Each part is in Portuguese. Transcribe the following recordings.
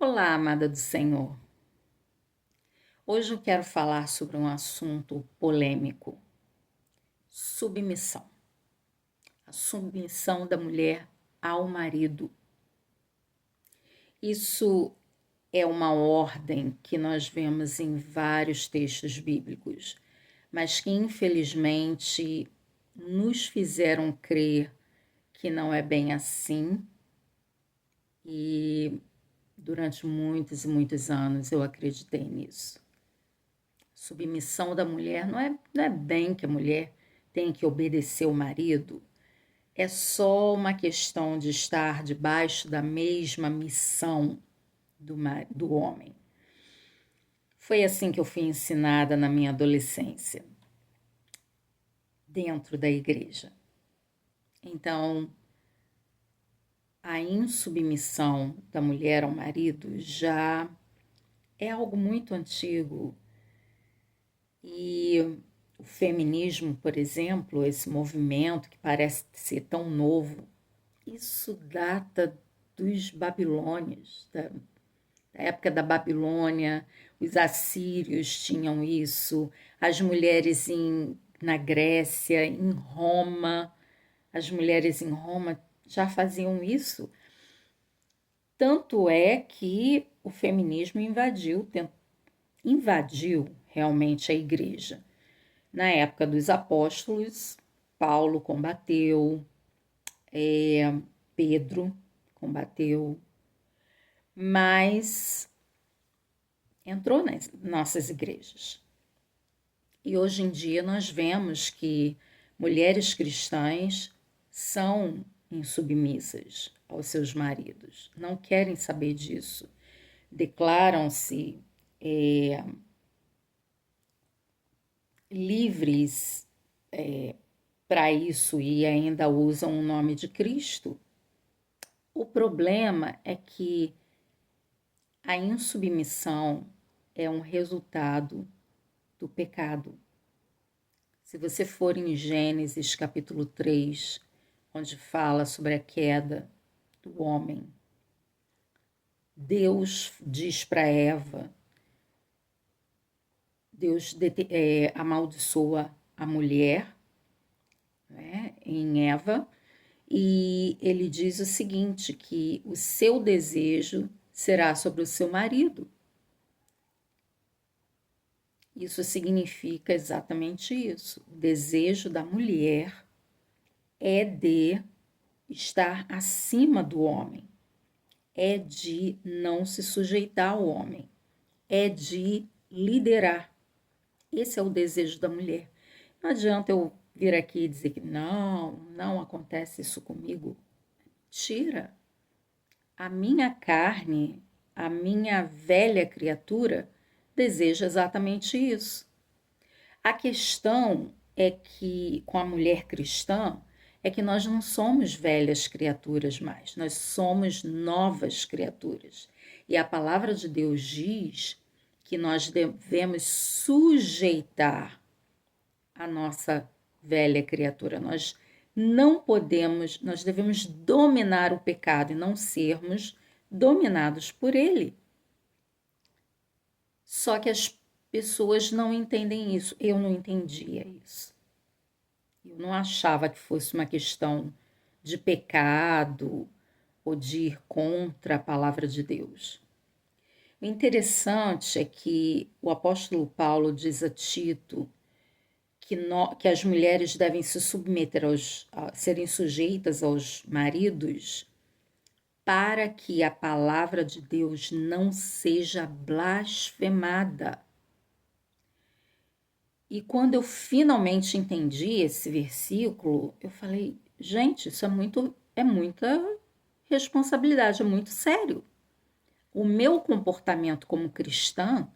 Olá, amada do Senhor. Hoje eu quero falar sobre um assunto polêmico: submissão. A submissão da mulher ao marido. Isso é uma ordem que nós vemos em vários textos bíblicos, mas que infelizmente nos fizeram crer que não é bem assim, e durante muitos e muitos anos eu acreditei nisso. Submissão da mulher não é bem que a mulher tem que obedecer o marido, é só uma questão de estar debaixo da mesma missão do homem. Foi assim que eu fui ensinada na minha adolescência, dentro da igreja. Então, a insubmissão da mulher ao marido já é algo muito antigo. E o feminismo, por exemplo, esse movimento que parece ser tão novo, isso data dos babilônios, da época da Babilônia. Os assírios tinham isso, as mulheres na Grécia, em Roma, as mulheres em Roma já faziam isso. Tanto é que o feminismo invadiu realmente a igreja. Na época dos apóstolos, Paulo combateu, Pedro combateu, mas entrou nas nossas igrejas. E hoje em dia nós vemos que mulheres cristãs são insubmissas aos seus maridos, não querem saber disso, declaram-se livres para isso e ainda usam o nome de Cristo. O problema é que a insubmissão é um resultado do pecado. Se você for em Gênesis capítulo 3, onde fala sobre a queda do homem, Deus diz para Eva, Deus amaldiçoa a mulher, né, em Eva, e ele diz o seguinte, que o seu desejo será sobre o seu marido. Isso significa exatamente isso. O desejo da mulher é de estar acima do homem, é de não se sujeitar ao homem, é de liderar. Esse é o desejo da mulher. Não adianta eu vir aqui e dizer que não acontece isso comigo. Tira. A minha carne, a minha velha criatura, deseja exatamente isso. A questão é que, com a mulher cristã, é que nós não somos velhas criaturas mais, nós somos novas criaturas. E a palavra de Deus diz que nós devemos sujeitar a nossa velha criatura. Nós não podemos, nós devemos dominar o pecado e não sermos dominados por ele. Só que as pessoas não entendem isso. Eu não entendia isso. Eu não achava que fosse uma questão de pecado ou de ir contra a palavra de Deus. O interessante é que o apóstolo Paulo diz a Tito que as mulheres devem se submeter serem sujeitas aos maridos para que a palavra de Deus não seja blasfemada. E quando eu finalmente entendi esse versículo, eu falei, gente, isso é muita responsabilidade, é muito sério. O meu comportamento como cristã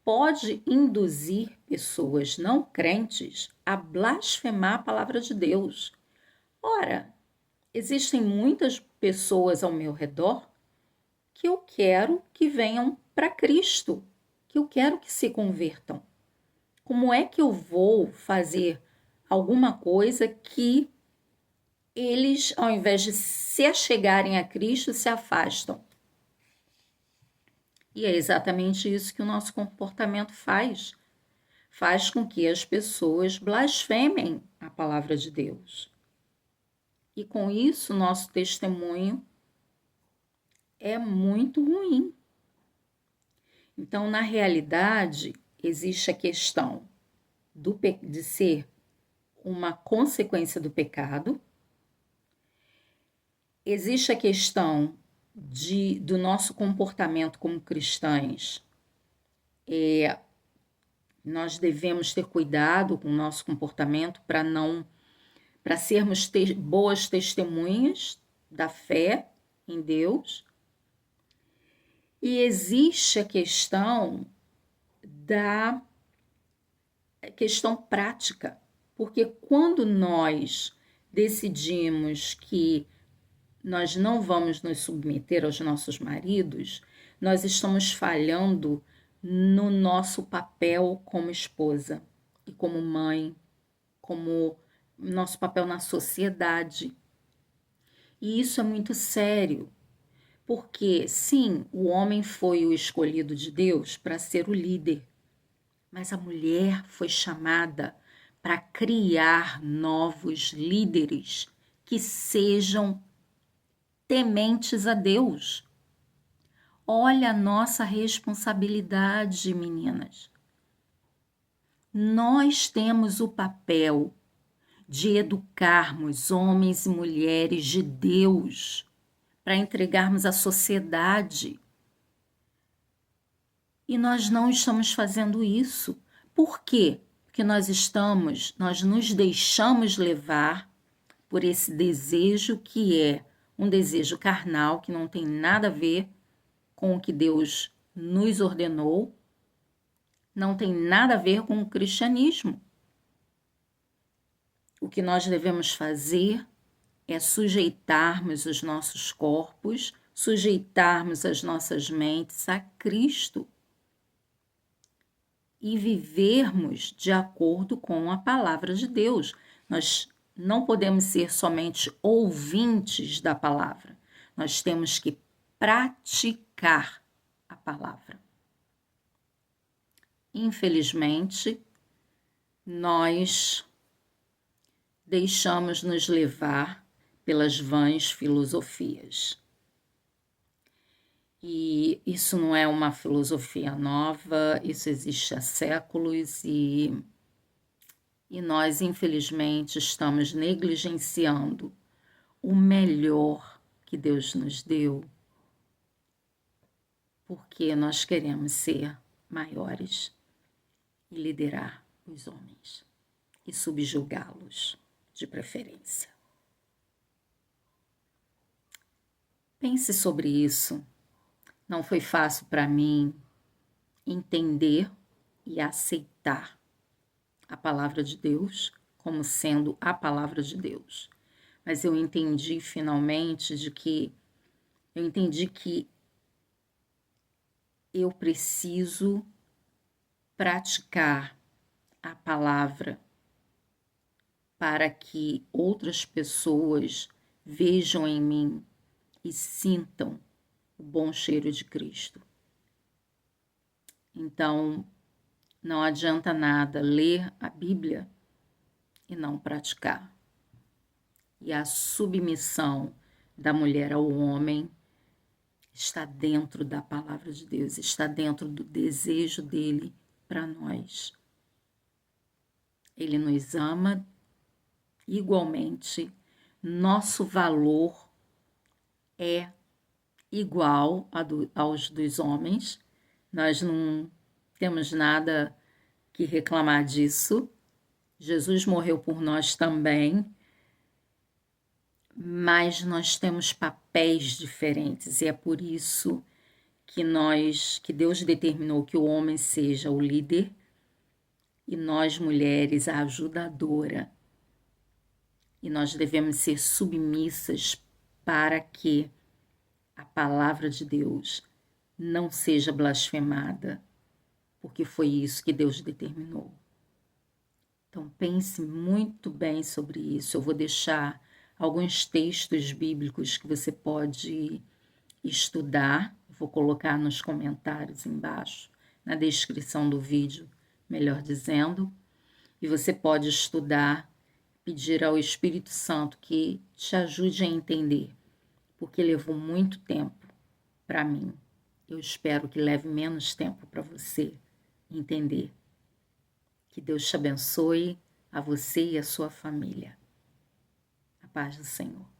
pode induzir pessoas não crentes a blasfemar a palavra de Deus. Ora, existem muitas pessoas ao meu redor que eu quero que venham para Cristo, que eu quero que se convertam. Como é que eu vou fazer alguma coisa que eles, ao invés de se achegarem a Cristo, se afastam? E é exatamente isso que o nosso comportamento faz. Faz com que as pessoas blasfemem a palavra de Deus. E com isso, nosso testemunho é muito ruim. Então, na realidade, existe a questão de ser uma consequência do pecado, existe a questão do nosso comportamento como cristãs. Nós devemos ter cuidado com o nosso comportamento para sermos boas testemunhas da fé em Deus. E existe a questão da questão prática, porque quando nós decidimos que nós não vamos nos submeter aos nossos maridos, nós estamos falhando no nosso papel como esposa e como mãe, como nosso papel na sociedade. E isso é muito sério, porque sim, o homem foi o escolhido de Deus para ser o líder, mas a mulher foi chamada para criar novos líderes que sejam tementes a Deus. Olha a nossa responsabilidade, meninas. Nós temos o papel de educarmos homens e mulheres de Deus para entregarmos à sociedade. E nós não estamos fazendo isso. Por quê? Porque nós nos deixamos levar por esse desejo que é um desejo carnal, que não tem nada a ver com o que Deus nos ordenou, não tem nada a ver com o cristianismo. O que nós devemos fazer é sujeitarmos os nossos corpos, sujeitarmos as nossas mentes a Cristo e vivermos de acordo com a palavra de Deus. Nós não podemos ser somente ouvintes da palavra, nós temos que praticar a palavra. Infelizmente, nós deixamos nos levar pelas vãs filosofias. E isso não é uma filosofia nova, isso existe há séculos e nós, infelizmente, estamos negligenciando o melhor que Deus nos deu, porque nós queremos ser maiores e liderar os homens e subjugá-los, de preferência. Pense sobre isso. Não foi fácil para mim entender e aceitar a palavra de Deus como sendo a palavra de Deus. Mas eu entendi finalmente que eu preciso praticar a palavra para que outras pessoas vejam em mim e sintam o bom cheiro de Cristo. Então, não adianta nada ler a Bíblia e não praticar. E a submissão da mulher ao homem está dentro da palavra de Deus, está dentro do desejo dele para nós. Ele nos ama igualmente, nosso valor é igual aos dos homens, nós não temos nada que reclamar disso. Jesus morreu por nós também, mas nós temos papéis diferentes e é por isso que Deus determinou que o homem seja o líder e nós, mulheres, a ajudadora. E nós devemos ser submissas para que a palavra de Deus não seja blasfemada, porque foi isso que Deus determinou. Então pense muito bem sobre isso. Eu vou deixar alguns textos bíblicos que você pode estudar, Vou colocar nos comentários embaixo, na descrição do vídeo, melhor dizendo. E você pode estudar, pedir ao Espírito Santo que te ajude a entender, porque levou muito tempo para mim. Eu espero que leve menos tempo para você entender. Que Deus te abençoe, a você e a sua família. A paz do Senhor.